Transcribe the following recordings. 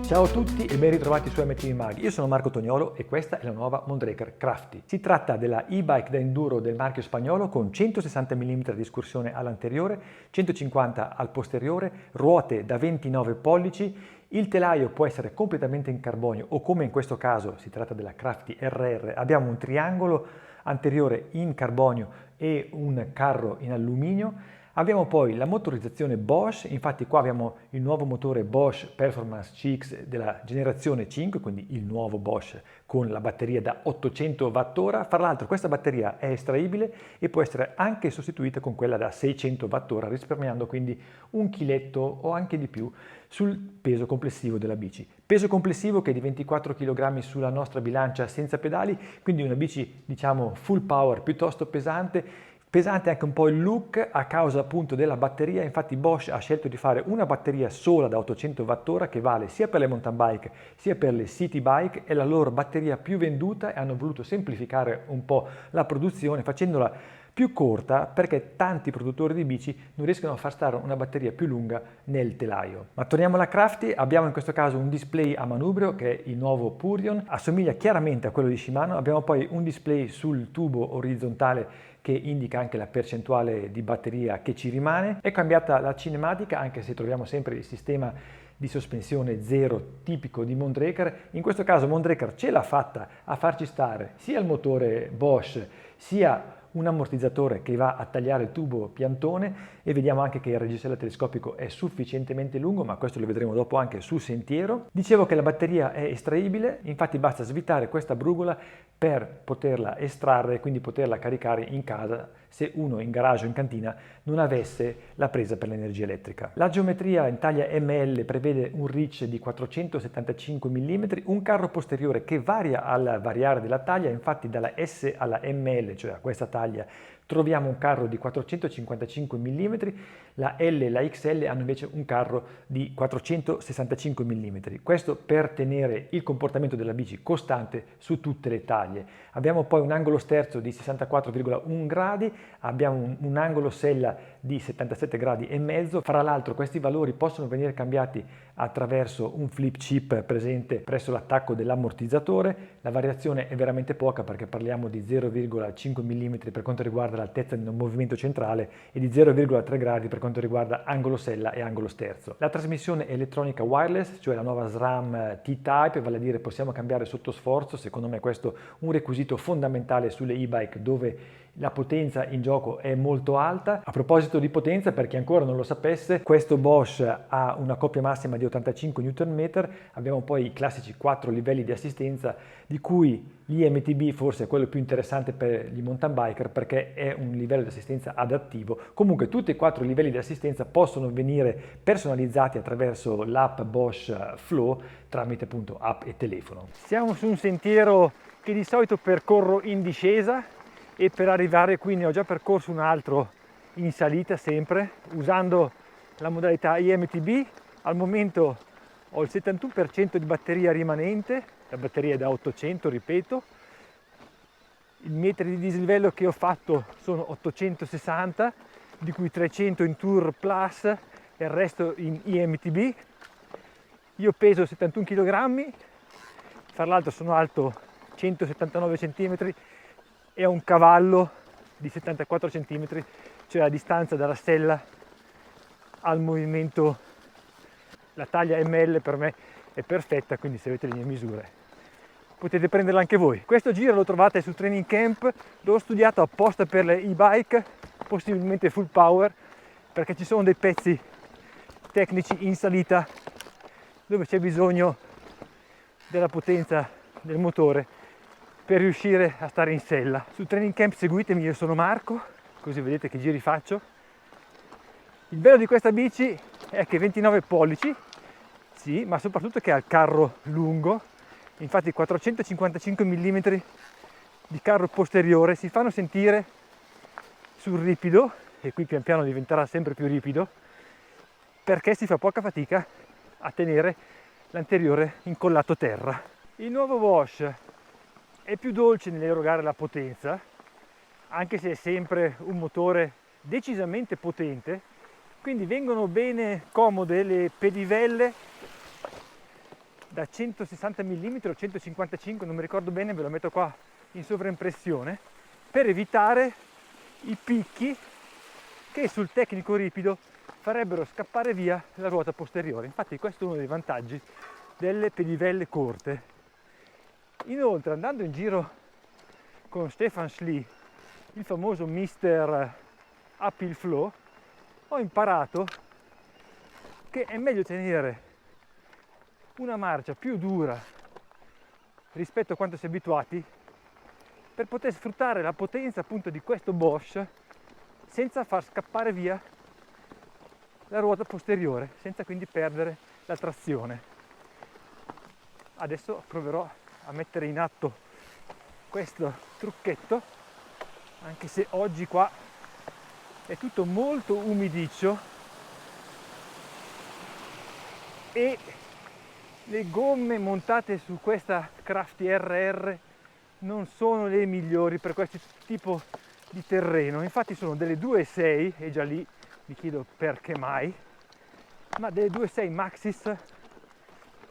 Ciao a tutti e ben ritrovati su MTB Mag. Io sono Marco Toniolo e questa è la nuova Mondraker Crafty. Si tratta della e-bike da enduro del marchio spagnolo con 160 mm di escursione all'anteriore, 150 al posteriore, ruote da 29 pollici. Il telaio può essere completamente in carbonio o, come in questo caso si tratta della Crafty RR, abbiamo un triangolo anteriore in carbonio e un carro in alluminio. Abbiamo poi la motorizzazione Bosch, infatti qua abbiamo il nuovo motore Bosch Performance CX della generazione 5, quindi il nuovo Bosch con la batteria da 800 Wh. Fra l'altro questa batteria è estraibile e può essere anche sostituita con quella da 600 Wh, risparmiando quindi un chiletto o anche di più sul peso complessivo della bici. Peso complessivo che è di 24 kg sulla nostra bilancia senza pedali, quindi una bici diciamo full power piuttosto pesante. Pesante anche un po' il look a causa appunto della batteria, infatti Bosch ha scelto di fare una batteria sola da 800 Wh che vale sia per le mountain bike sia per le city bike, è la loro batteria più venduta e hanno voluto semplificare un po' la produzione facendola più corta perché tanti produttori di bici non riescono a far stare una batteria più lunga nel telaio. Ma torniamo alla Crafty, abbiamo in questo caso un display a manubrio che è il nuovo Purion, assomiglia chiaramente a quello di Shimano, abbiamo poi un display sul tubo orizzontale che indica anche la percentuale di batteria che ci rimane. È cambiata la cinematica, anche se troviamo sempre il sistema di sospensione zero tipico di Mondraker. In questo caso Mondraker ce l'ha fatta a farci stare sia il motore Bosch sia un ammortizzatore che va a tagliare il tubo piantone e vediamo anche che il reggiseno telescopico è sufficientemente lungo, ma questo lo vedremo dopo anche sul sentiero. Dicevo che la batteria è estraibile, infatti basta svitare questa brugola per poterla estrarre e quindi poterla caricare in casa se uno in garage o in cantina non avesse la presa per l'energia elettrica. La geometria in taglia ML prevede un reach di 475 mm, un carro posteriore che varia al variare della taglia, infatti dalla S alla ML, cioè a questa taglia, troviamo un carro di 455 mm, la L e la XL hanno invece un carro di 465 mm. Questo per tenere il comportamento della bici costante su tutte le taglie. Abbiamo poi un angolo sterzo di 64,1 gradi, abbiamo un angolo sella di 77 gradi e mezzo. Fra l'altro questi valori possono venire cambiati attraverso un flip chip presente presso l'attacco dell'ammortizzatore. La variazione è veramente poca perché parliamo di 0,5 mm per quanto riguarda l'altezza del movimento centrale e di 0,3 gradi per quanto riguarda angolo sella e angolo sterzo. La trasmissione elettronica wireless, cioè la nuova SRAM T-Type, vale a dire possiamo cambiare sotto sforzo, secondo me questo è un requisito fondamentale sulle e-bike dove la potenza in gioco è molto alta. A proposito di potenza, per chi ancora non lo sapesse, questo Bosch ha una coppia massima di 85 Nm, abbiamo poi i classici 4 livelli di assistenza, di cui l'IMTB forse è quello più interessante per gli mountain biker perché è un livello di assistenza adattivo. Comunque tutti e 4 i livelli di assistenza possono venire personalizzati attraverso l'app Bosch Flow tramite appunto app e telefono. Siamo su un sentiero che di solito percorro in discesa e per arrivare qui ne ho già percorso un altro in salita sempre usando la modalità IMTB. Al momento ho il 71% di batteria rimanente, la batteria è da 800 ripeto, i metri di dislivello che ho fatto sono 860, di cui 300 in Tour Plus e il resto in IMTB. Io peso 71 kg, tra l'altro sono alto 179 cm e ho un cavallo di 74 cm, cioè la distanza dalla sella al movimento. La taglia ML per me è perfetta, quindi se avete le mie misure potete prenderla anche voi. Questo giro lo trovate su Training Camp, l'ho studiato apposta per le e-bike, possibilmente full power, perché ci sono dei pezzi tecnici in salita dove c'è bisogno della potenza del motore per riuscire a stare in sella. Su Training Camp seguitemi, io sono Marco, così vedete che giri faccio. Il bello di questa bici è che 29 pollici, sì, ma soprattutto che ha il carro lungo, infatti 455 mm di carro posteriore si fanno sentire sul ripido, e qui pian piano diventerà sempre più ripido, perché si fa poca fatica a tenere l'anteriore incollato a terra. Il nuovo Bosch è più dolce nell'erogare la potenza, anche se è sempre un motore decisamente potente, quindi vengono bene comode le pedivelle da 160 mm o 155, non mi ricordo bene, ve lo metto qua in sovraimpressione, per evitare i picchi che sul tecnico ripido farebbero scappare via la ruota posteriore. Infatti questo è uno dei vantaggi delle pedivelle corte. Inoltre, andando in giro con Stefan Schlie, il famoso Mister Uphill Flow, ho imparato che è meglio tenere una marcia più dura rispetto a quanto si è abituati, per poter sfruttare la potenza appunto di questo Bosch senza far scappare via la ruota posteriore, senza quindi perdere la trazione. Adesso proverò a mettere in atto questo trucchetto, anche se oggi qua è tutto molto umidiccio e le gomme montate su questa Crafty RR non sono le migliori per questo tipo di terreno. Infatti sono delle 2.6 e già lì mi chiedo perché mai, ma delle 2.6 Maxxis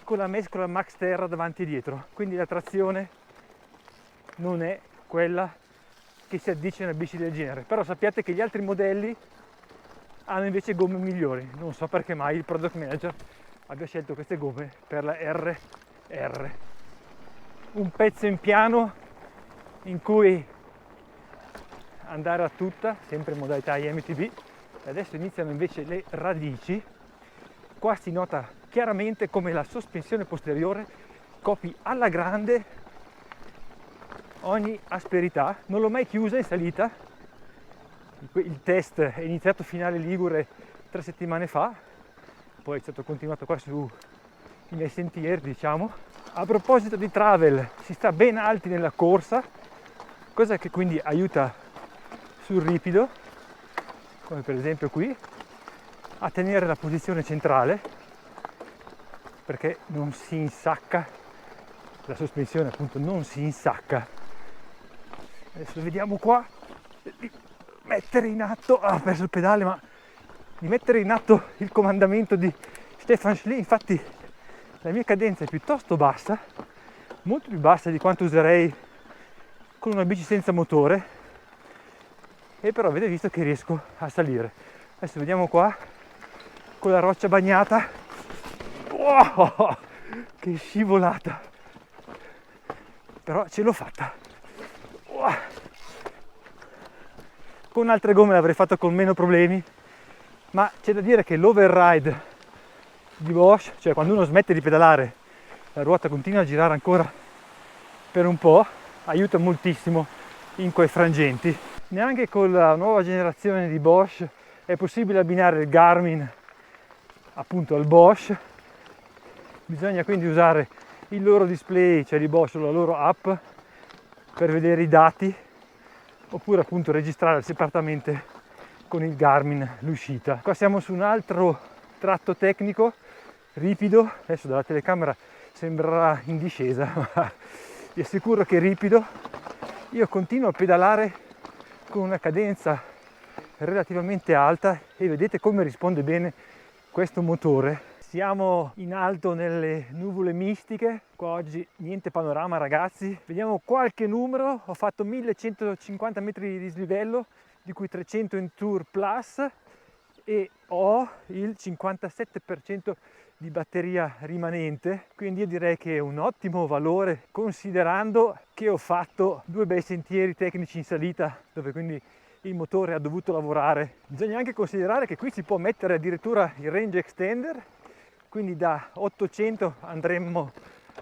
con la mescola Max Terra davanti e dietro, quindi la trazione non è quella che si addice a una bici del genere. Però sappiate che gli altri modelli hanno invece gomme migliori. Non so perché mai il product manager abbia scelto queste gomme per la RR. Un pezzo in piano in cui andare a tutta, sempre in modalità IMTB. Adesso iniziano invece le radici. Qua si nota chiaramente come la sospensione posteriore copi alla grande ogni asperità. Non l'ho mai chiusa in salita, il test è iniziato finale Ligure 3 settimane fa, poi è stato continuato qua sui miei sentieri, diciamo. A proposito di travel, si sta ben alti nella corsa, cosa che quindi aiuta sul ripido, come per esempio qui, a tenere la posizione centrale, perché non si insacca, la sospensione appunto non si insacca. Adesso vediamo qua di mettere in atto, ho perso il pedale, ma di mettere in atto il comandamento di Stefan Schlie. Infatti la mia cadenza è piuttosto bassa, molto più bassa di quanto userei con una bici senza motore, e però avete visto che riesco a salire. Adesso vediamo qua con la roccia bagnata. Wow, che scivolata, però ce l'ho fatta. Wow. Con altre gomme l'avrei fatto con meno problemi, ma c'è da dire che l'override di Bosch, cioè quando uno smette di pedalare la ruota continua a girare ancora per un po', aiuta moltissimo in quei frangenti. Neanche con la nuova generazione di Bosch è possibile abbinare il Garmin appunto al Bosch. Bisogna quindi usare il loro display, cioè di Bosch, la loro app, per vedere i dati, oppure appunto registrare separatamente con il Garmin l'uscita. Qua siamo su un altro tratto tecnico ripido, adesso dalla telecamera sembrerà in discesa, ma vi assicuro che è ripido. Io continuo a pedalare con una cadenza relativamente alta e vedete come risponde bene questo motore. Siamo in alto nelle nuvole mistiche, qua oggi niente panorama ragazzi. Vediamo qualche numero, ho fatto 1150 metri di dislivello, di cui 300 in Tour Plus, e ho il 57% di batteria rimanente, quindi io direi che è un ottimo valore, considerando che ho fatto 2 bei sentieri tecnici in salita, dove quindi il motore ha dovuto lavorare. Bisogna anche considerare che qui si può mettere addirittura il range extender, quindi da 800 andremmo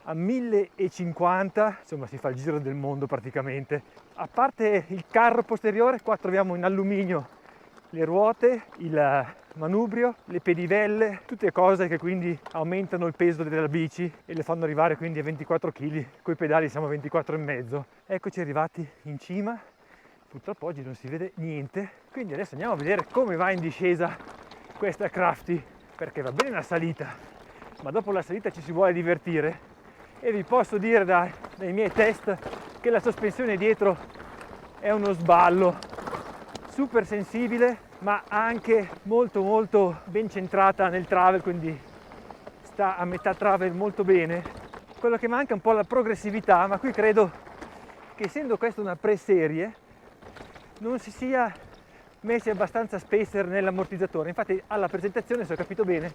a 1050, insomma si fa il giro del mondo praticamente. A parte il carro posteriore, qua troviamo in alluminio le ruote, il manubrio, le pedivelle, tutte cose che quindi aumentano il peso della bici e le fanno arrivare quindi a 24 kg, coi pedali siamo a 24,5. Eccoci arrivati in cima, purtroppo oggi non si vede niente, quindi adesso andiamo a vedere come va in discesa questa Crafty, perché va bene la salita, ma dopo la salita ci si vuole divertire, e vi posso dire dai miei test che la sospensione dietro è uno sballo, super sensibile ma anche molto ben centrata nel travel, quindi sta a metà travel molto bene. Quello che manca è un po' la progressività, ma qui credo che, essendo questa una pre-serie, non si sia messi abbastanza spacer nell'ammortizzatore. Infatti alla presentazione, se ho capito bene,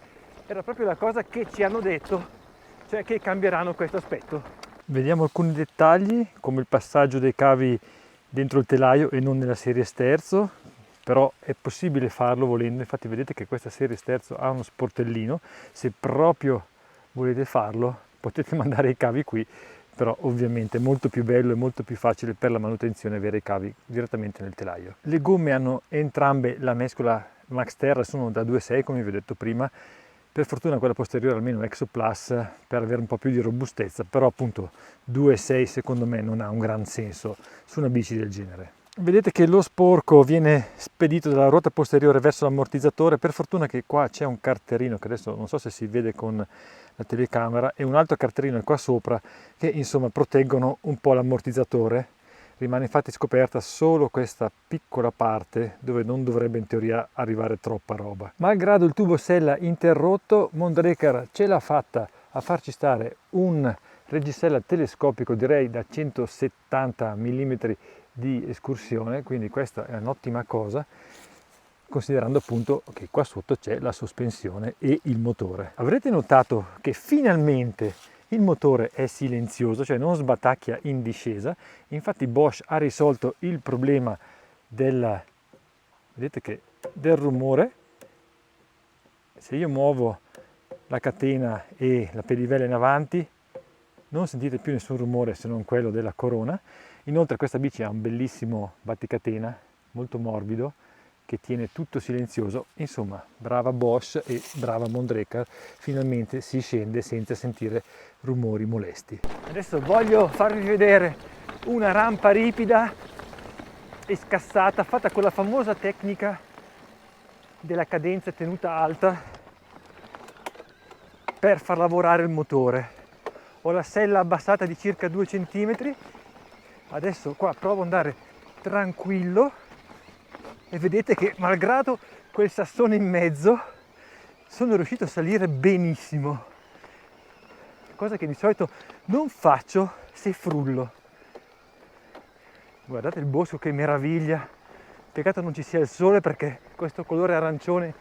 era proprio la cosa che ci hanno detto, cioè che cambieranno questo aspetto. Vediamo alcuni dettagli, come il passaggio dei cavi dentro il telaio e non nella serie sterzo, però è possibile farlo volendo. Infatti vedete che questa serie sterzo ha uno sportellino, se proprio volete farlo potete mandare i cavi qui, però ovviamente è molto più bello e molto più facile per la manutenzione avere i cavi direttamente nel telaio. Le gomme hanno entrambe la mescola Max Terra, sono da 2.6 come vi ho detto prima. Per fortuna quella posteriore almeno Exo Plus per avere un po' più di robustezza, però appunto 2.6 secondo me non ha un gran senso su una bici del genere. Vedete che lo sporco viene spedito dalla ruota posteriore verso l'ammortizzatore. Per fortuna che qua c'è un carterino, che adesso non so se si vede con la telecamera, e un altro carterino qua sopra che insomma proteggono un po' l'ammortizzatore. Rimane infatti scoperta solo questa piccola parte dove non dovrebbe in teoria arrivare troppa roba. Malgrado il tubo sella interrotto, Mondraker ce l'ha fatta a farci stare un reggisella telescopico, direi da 170 mm di escursione, quindi questa è un'ottima cosa, considerando appunto che qua sotto c'è la sospensione e il motore. Avrete notato che finalmente il motore è silenzioso, cioè non sbatacchia in discesa. Infatti Bosch ha risolto il problema del rumore. Se io muovo la catena e la pedivella in avanti non sentite più nessun rumore se non quello della corona. Inoltre questa bici ha un bellissimo batticatena molto morbido che tiene tutto silenzioso. Insomma, brava Bosch e brava Mondraker, finalmente si scende senza sentire rumori molesti. Adesso voglio farvi vedere una rampa ripida e scassata fatta con la famosa tecnica della cadenza tenuta alta per far lavorare il motore. Ho la sella abbassata di circa 2 cm. Adesso qua provo ad andare tranquillo e vedete che, malgrado quel sassone in mezzo, sono riuscito a salire benissimo, cosa che di solito non faccio se frullo. Guardate il bosco che meraviglia, peccato non ci sia il sole perché questo colore arancione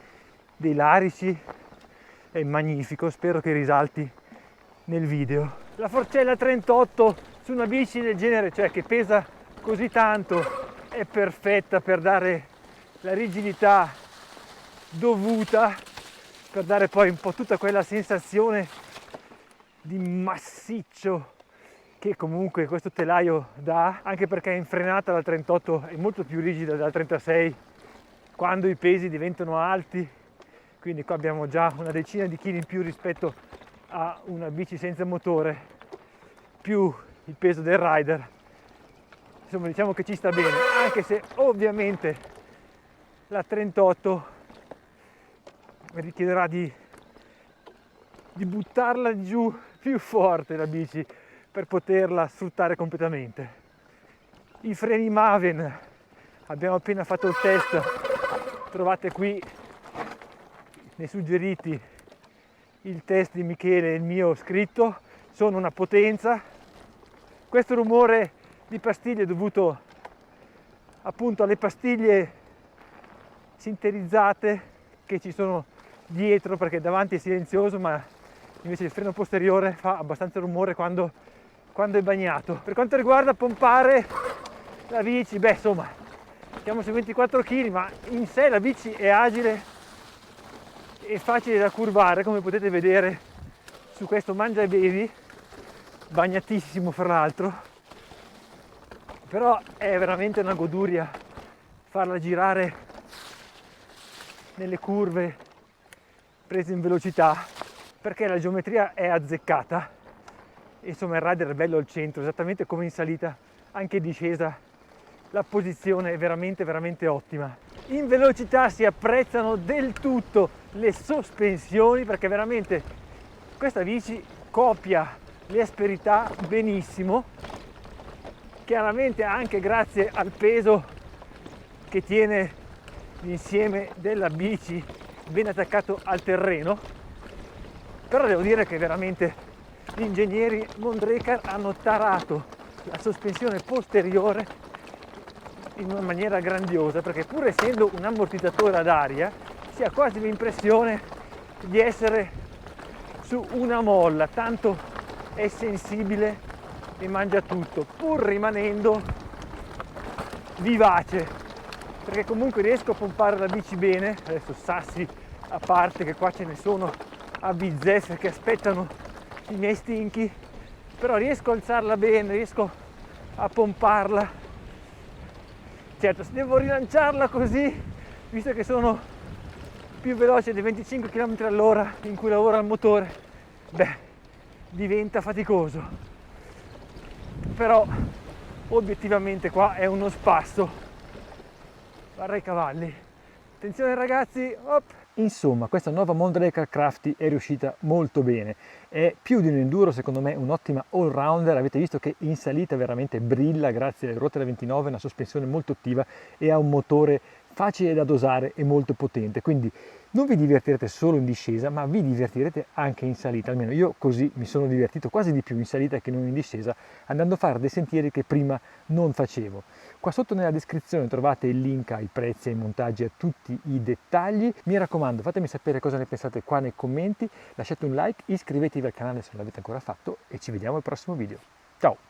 dei larici è magnifico, spero che risalti nel video. La Forcella 38 su una bici del genere, cioè che pesa così tanto, è perfetta per dare la rigidità dovuta, per dare poi un po' tutta quella sensazione di massiccio che comunque questo telaio dà, anche perché in frenata la 38 è molto più rigida della 36 quando i pesi diventano alti, quindi qua abbiamo già una decina di chili in più rispetto a una bici senza motore, più il peso del rider. Insomma, diciamo che ci sta bene, anche se ovviamente la 38 richiederà di buttarla giù più forte la bici per poterla sfruttare completamente. I freni Maven, abbiamo appena fatto il test, trovate qui nei suggeriti il test di Michele e il mio scritto, sono una potenza. Questo rumore di pastiglie è dovuto appunto alle pastiglie sinterizzate che ci sono dietro, perché davanti è silenzioso ma invece il freno posteriore fa abbastanza rumore quando è bagnato. Per quanto riguarda pompare la bici, insomma siamo su 24 kg, ma in sé la bici è agile e facile da curvare, come potete vedere su questo Mangia e Bevi, bagnatissimo fra l'altro, però è veramente una goduria farla girare nelle curve prese in velocità, perché la geometria è azzeccata e insomma il rider è bello al centro, esattamente come in salita, anche in discesa la posizione è veramente ottima. In velocità si apprezzano del tutto le sospensioni, perché veramente questa bici copia le asperità benissimo, chiaramente anche grazie al peso che tiene l'insieme della bici ben attaccato al terreno, Però devo dire che veramente gli ingegneri Mondraker hanno tarato la sospensione posteriore in una maniera grandiosa, perché pur essendo un ammortizzatore ad aria si ha quasi l'impressione di essere su una molla, tanto è sensibile e mangia tutto, pur rimanendo vivace, perché comunque riesco a pompare la bici bene. Adesso sassi a parte, che qua ce ne sono a bizzeffe che aspettano i miei stinchi, però riesco a alzarla bene, riesco a pomparla. Certo, se devo rilanciarla così, visto che sono più veloce dei 25 km all'ora in cui lavora il motore, diventa faticoso. Però obiettivamente qua è uno spasso. Guarda i cavalli. Attenzione ragazzi, hop. Insomma, questa nuova Mondraker Crafty è riuscita molto bene. È più di un enduro, secondo me un'ottima all-rounder. Avete visto che in salita veramente brilla grazie alle ruote da 29, una sospensione molto attiva e ha un motore facile da dosare e molto potente. Quindi non vi divertirete solo in discesa, ma vi divertirete anche in salita. Almeno io così mi sono divertito quasi di più in salita che non in discesa, andando a fare dei sentieri che prima non facevo. Qua sotto nella descrizione trovate il link ai prezzi, ai montaggi, a tutti i dettagli. Mi raccomando, fatemi sapere cosa ne pensate qua nei commenti, lasciate un like, iscrivetevi al canale se non l'avete ancora fatto e ci vediamo al prossimo video. Ciao!